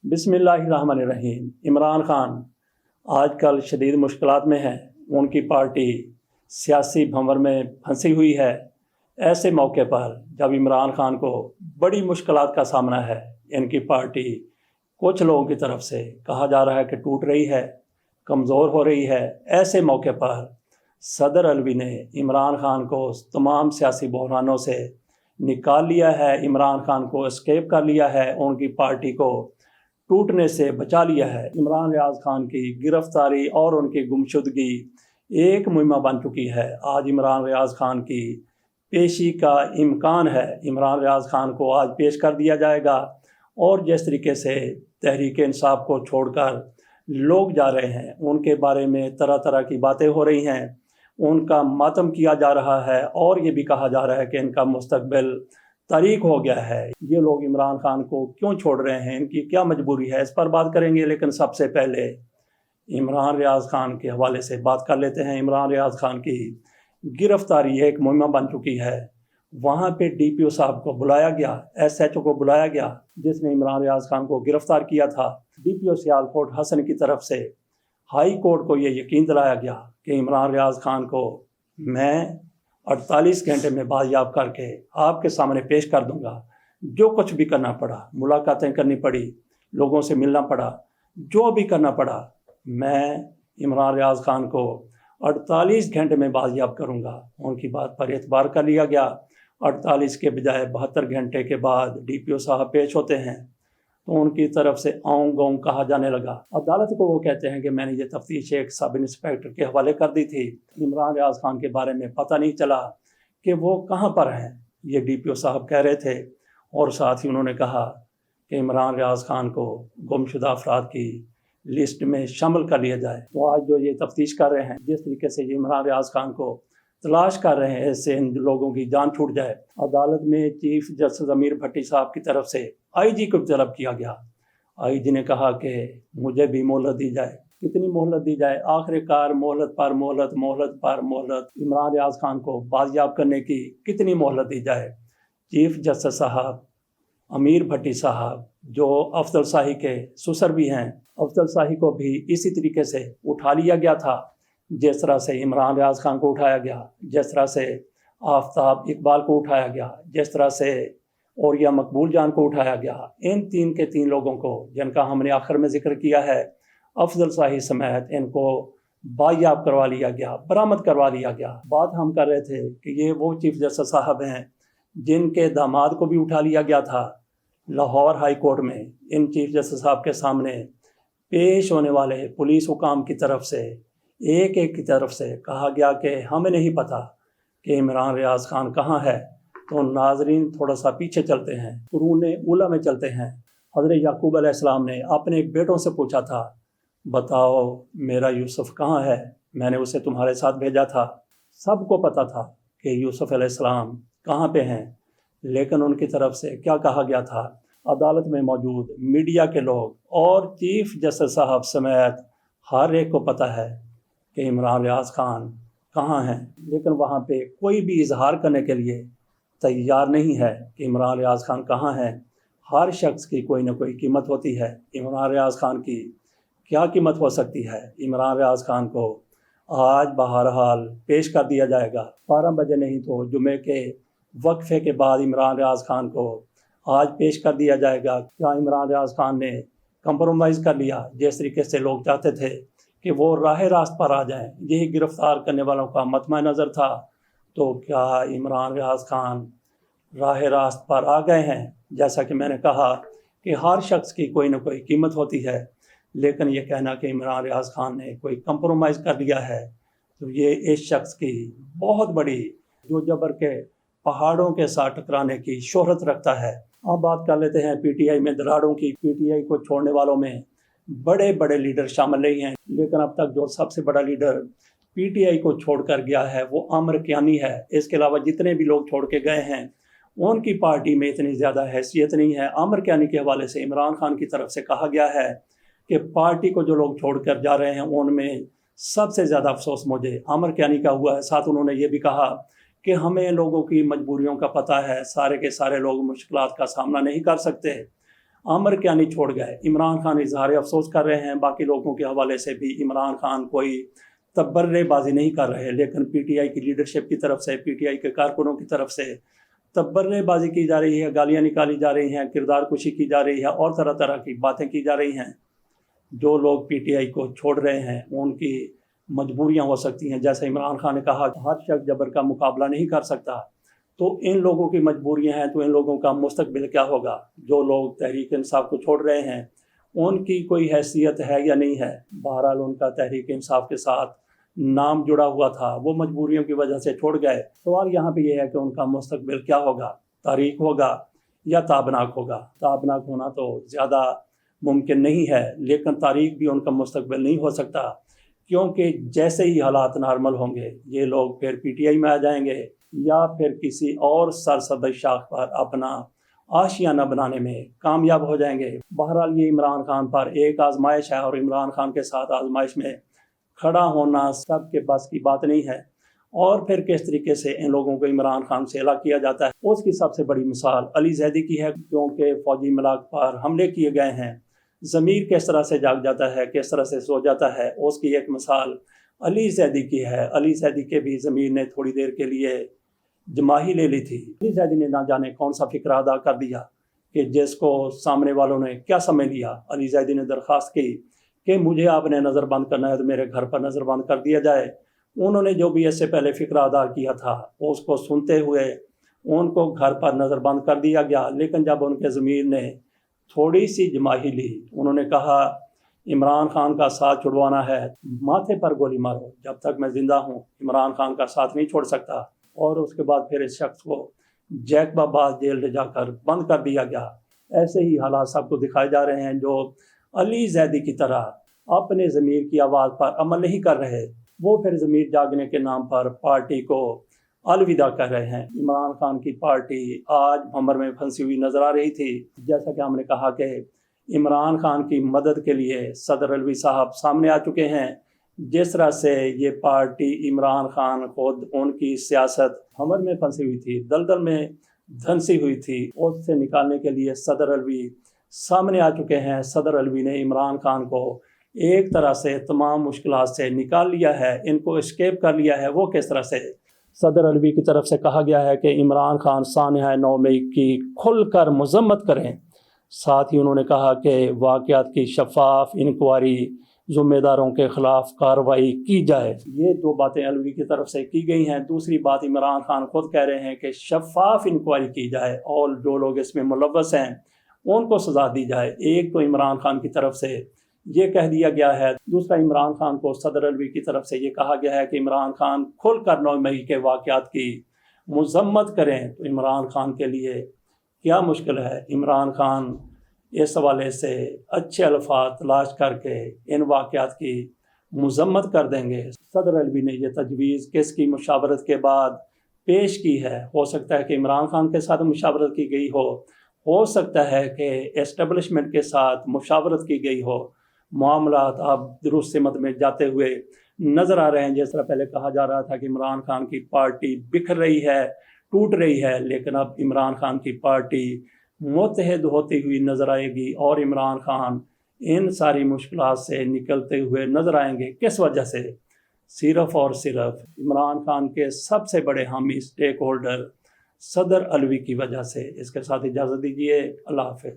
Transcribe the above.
बिस्मिल्लाहिर्रहमानिर्रहीम। इमरान खान आज कल शदीद मुश्किलात में है। उनकी पार्टी सियासी भंवर में फंसी हुई है। ऐसे मौके पर जब इमरान खान को बड़ी मुश्किलात का सामना है, इनकी पार्टी कुछ लोगों की तरफ से कहा जा रहा है कि टूट रही है, कमज़ोर हो रही है। ऐसे मौके पर सदर अलवी ने इमरान खान को तमाम सियासी बहरानों से निकाल लिया है, इमरान खान को एस्केप कर लिया है, उनकी पार्टी को टूटने से बचा लिया है। इमरान रियाज खान की गिरफ्तारी और उनकी गुमशुदगी एक मुहिमा बन चुकी है। आज इमरान रियाज खान की पेशी का इम्कान है। इमरान रियाज खान को आज पेश कर दिया जाएगा और जिस तरीके से तहरीक इंसाफ को छोड़कर लोग जा रहे हैं, उनके बारे में तरह तरह की बातें हो रही हैं, उनका मातम किया जा रहा है और ये भी कहा जा रहा है कि इनका मुस्तकबिल तारीख हो गया है। ये लोग इमरान खान को क्यों छोड़ रहे हैं, इनकी क्या मजबूरी है, इस पर बात करेंगे। लेकिन सबसे पहले इमरान रियाज खान के हवाले से बात कर लेते हैं। इमरान रियाज खान की गिरफ्तारी एक मुहिमा बन चुकी है। वहाँ पे DPO साहब को बुलाया गया, SHO को बुलाया गया, जिसने इमरान रियाज खान को गिरफ्तार किया था। DPO सियालकोट हसन की तरफ से हाई कोर्ट को ये यकीन दिलाया गया कि इमरान रियाज खान को मैं 48 घंटे में बाजियाब करके आपके सामने पेश कर दूंगा। जो कुछ भी करना पड़ा, मुलाकातें करनी पड़ी, लोगों से मिलना पड़ा, जो भी करना पड़ा, मैं इमरान रियाज खान को 48 घंटे में बाजियाब करूंगा। उनकी बात पर एतबार कर लिया गया। 48 के बजाय 72 घंटे के बाद DPO साहब पेश होते हैं तो उनकी तरफ से आऊँ गाँव कहा जाने लगा। अदालत को वो कहते हैं कि मैंने ये तफ्तीश एक सब इंस्पेक्टर के हवाले कर दी थी। इमरान रियाज खान के बारे में पता नहीं चला कि वो कहाँ पर हैं, ये DPO साहब कह रहे थे। और साथ ही उन्होंने कहा कि इमरान रियाज खान को गुमशुदा अफराद की लिस्ट में शामिल कर लिया जाए। तो आज जो ये तफ्तीश कर रहे हैं, जिस तरीके से ये इमरान रियाज खान को तलाश कर रहे हैं, इससे इन लोगों की जान छूट जाए। अदालत में चीफ जस्टिस अमीर भट्टी साहब की तरफ से IG को तलब किया गया। IG ने कहा कि मुझे भी मोहलत दी जाए। कितनी मोहलत दी जाए? आखिरकार मोहलत पर मोहलत, मोहलत पर मोहलत, इमरान रियाज खान को बाजियाब करने की कितनी मोहलत दी जाए? चीफ जस्टिस साहब अमीर भट्टी साहब, जो अफजल शाही के ससुर भी हैं, अफजल शाही को भी इसी तरीके से उठा लिया गया था जिस तरह से इमरान रियाज खान को उठाया गया, जिस तरह से आफ्ताब इकबाल को उठाया गया, जिस तरह से औरिया मकबूल जान को उठाया गया। इन तीन के तीन लोगों को, जिनका हमने आखिर में जिक्र किया है, अफजल शाही समेत, इनको बाजियाब करवा लिया गया, बरामद करवा लिया गया। बात हम कर रहे थे कि ये वो चीफ जस्टिस साहब हैं जिनके दामाद को भी उठा लिया गया था लाहौर हाई कोर्ट में। इन चीफ जस्टिस साहब के सामने पेश होने वाले पुलिस हुकाम की तरफ से एक की तरफ से कहा गया कि हमें नहीं पता कि इमरान रियाज खान कहाँ है। तो नाजरीन थोड़ा सा पीछे चलते हैं, कुरून उला में चलते हैं। हज़रत याकूब अलैहिस्सलाम ने अपने बेटों से पूछा था, बताओ मेरा यूसुफ कहाँ है, मैंने उसे तुम्हारे साथ भेजा था। सबको पता था कि यूसुफ अलैहिस्सलाम कहाँ पे हैं, लेकिन उनकी तरफ से क्या कहा गया था? अदालत में मौजूद मीडिया के लोग और चीफ जस्टिस साहब समेत हर एक को पता है कि इमरान रियाज खान कहाँ हैं, लेकिन वहाँ पे कोई भी इजहार करने के लिए तैयार नहीं है कि इमरान रियाज खान कहाँ हैं। हर शख्स की कोई ना कोई कीमत होती है। इमरान रियाज खान की क्या कीमत हो सकती है? इमरान रियाज खान को आज बहरहाल पेश कर दिया जाएगा। 12 बजे नहीं तो जुमे के वक्फे के बाद इमरान रियाज खान को आज पेश कर दिया जाएगा। क्या इमरान रियाज खान ने कंप्रोमाइज़ कर लिया? जिस तरीके से लोग चाहते थे कि वो राह रास्त पर आ जाएं, यही गिरफ्तार करने वालों का मतमा नज़र था। तो क्या इमरान रियाज खान राह रास्त पर आ गए हैं? जैसा कि मैंने कहा कि हर शख्स की कोई ना कोई कीमत होती है, लेकिन ये कहना कि इमरान रियाज खान ने कोई कंप्रोमाइज़ कर लिया है, तो ये इस शख्स की बहुत बड़ी जो जबर के पहाड़ों के साथ टकराने की शोहरत रखता है। अब बात कर लेते हैं PTI में दरारों की। PTI को छोड़ने वालों में बड़े बड़े लीडर शामिल नहीं हैं, लेकिन अब तक जो सबसे बड़ा लीडर PTI को छोड़कर गया है वो आमिर कियानी है। इसके अलावा जितने भी लोग छोड़ के गए हैं उनकी पार्टी में इतनी ज़्यादा हैसियत नहीं है। आमिर कियानी के हवाले से इमरान खान की तरफ से कहा गया है कि पार्टी को जो लोग छोड़कर जा रहे हैं उनमें सबसे ज़्यादा अफसोस मुझे आमिर कियानी का हुआ है। साथ उन्होंने ये भी कहा कि हमें लोगों की मजबूरियों का पता है, सारे के सारे लोग मुश्किलात का सामना नहीं कर सकते। आमिर कियानी छोड़ गए। इमरान खान इजहार अफसोस कर रहे हैं, बाकी लोगों के हवाले से भी इमरान खान कोई तबर्रेबाजी नहीं कर रहे, लेकिन पीटीआई की लीडरशिप की तरफ से, पीटीआई के कारकुनों की तरफ से तबर्रेबाजी की जा रही है, गालियाँ निकाली जा रही हैं, किरदार कुशी की जा रही है और तरह तरह की बातें की जा रही हैं। जो लोग पीटीआई को छोड़ रहे हैं उनकी मजबूरियां हो सकती हैं। जैसे इमरान खान ने कहा कि हर शख्स जबर का मुकाबला नहीं कर सकता, तो इन लोगों की मजबूरियां हैं, तो इन लोगों का मुस्तकबिल क्या होगा। जो लोग तहरीक इंसाफ को छोड़ रहे हैं उनकी कोई हैसियत है या नहीं है। बहरहाल उनका तहरीक इंसाफ के साथ नाम जुड़ा हुआ था, वो मजबूरियों की वजह से छोड़ गए। सवाल यहाँ पे ये है कि उनका मुस्तकबिल क्या होगा, तारीक होगा या ताबनाक होगा। ताबनाक होना तो ज़्यादा मुमकिन नहीं है, लेकिन तारीक भी उनका मुस्तकबिल नहीं हो सकता, क्योंकि जैसे ही हालात नॉर्मल होंगे ये लोग फिर पीटीआई में आ जाएंगे या फिर किसी और सरसब्ज़ शाख पर अपना आशियाना बनाने में कामयाब हो जाएंगे। बहरहाल ये इमरान खान पर एक आजमाइश है और इमरान खान के साथ आजमाइश में खड़ा होना सबके बस की बात नहीं है। और फिर किस तरीके से इन लोगों को इमरान खान से अलग किया जाता है, उसकी सबसे बड़ी मिसाल अली जैदी की है, क्योंकि फौजी मलाक पर हमले किए गए हैं। ज़मीर किस तरह से जाग जाता है, किस तरह से सो जाता है, उसकी एक मिसाल अली जैदी की है। अली जैदी के भी ज़मीर ने थोड़ी देर के लिए जमाही ले ली थी। अली जैदी ने ना जाने कौन सा फिक्र अदा कर दिया कि जिसको सामने वालों ने क्या समझ लिया। अली जैदी ने दरख्वास्त की कि मुझे आपने नज़रबंद करना है तो मेरे घर पर नज़रबंद कर दिया जाए। उन्होंने जो भी इससे पहले फिक्र अदा किया था उसको सुनते हुए उनको घर पर नज़रबंद कर दिया गया। लेकिन जब उनके ज़मीर ने थोड़ी सी जमाही ली, उन्होंने कहा इमरान खान का साथ छुड़वाना है, माथे पर गोली मारो, जब तक मैं ज़िंदा हूँ इमरान खान का साथ नहीं छोड़ सकता। और उसके बाद फिर इस शख्स को जैकबाबाद जेल ले जाकर बंद कर दिया गया। ऐसे ही हालात सबको दिखाए जा रहे हैं। जो अली जैदी की तरह अपने ज़मीर की आवाज़ पर अमल नहीं कर रहे, वो फिर ज़मीर जागने के नाम पर पार्टी को अलविदा कर रहे हैं। इमरान खान की पार्टी आज भंवर में फंसी हुई नज़र आ रही थी। जैसा कि हमने कहा कि इमरान खान की मदद के लिए सदर अलवी साहब सामने आ चुके हैं। जिस तरह से ये पार्टी इमरान खान खुद उनकी सियासत भंवर में फंसी हुई थी, दलदल में धंसी हुई थी, उससे निकालने के लिए सदर अलवी सामने आ चुके हैं। सदर अलवी ने इमरान खान को एक तरह से तमाम मुश्किलात से निकाल लिया है, इनको एस्केप कर लिया है। वो किस तरह से, सदर अलवी की तरफ से कहा गया है कि इमरान खान सानहा 9 मई की खुलकर मजम्मत करें। साथ ही उन्होंने कहा कि वाक़यात की शफाफ इंक्वायरी, ज़िम्मेदारों के ख़िलाफ़ कार्रवाई की जाए। ये दो बातें अलवी की तरफ से की गई हैं। दूसरी बात इमरान खान खुद कह रहे हैं कि शफाफ इंक्वायरी की जाए और जो लोग इसमें मुलव्वस हैं उनको सज़ा दी जाए। एक तो इमरान खान की तरफ से ये कह दिया गया है, दूसरा इमरान खान को सदर अलवी की तरफ से ये कहा गया है कि इमरान खान खुलकर 9 मई के वाक़यात की मजम्मत करें। तो इमरान खान के लिए क्या मुश्किल है, इमरान खान इस हवाले से अच्छे अल्फाज तलाश करके इन वाक़यात की मजम्मत कर देंगे। सदर अलवी ने यह तजवीज़ किसकी मुशावरत के बाद पेश की है? हो सकता है कि इमरान खान के साथ मुशावरत की गई हो सकता है कि एस्टेब्लिशमेंट के साथ मुशावरत की गई हो। मामलात अब दुरुस्त सिमत में जाते हुए नज़र आ रहे हैं। जिस तरह पहले कहा जा रहा था कि इमरान खान की पार्टी बिखर रही है, टूट रही है, लेकिन अब इमरान खान की पार्टी मुत्तहद होती हुई नज़र आएगी और इमरान खान इन सारी मुश्किलात से निकलते हुए नज़र आएंगे। किस वजह से? सिर्फ़ और सिर्फ इमरान खान के सबसे बड़े हामी स्टेक होल्डर सदर अलवी की वजह से। इसके साथ इजाज़त दीजिए। अल्लाह हाफ़िज़।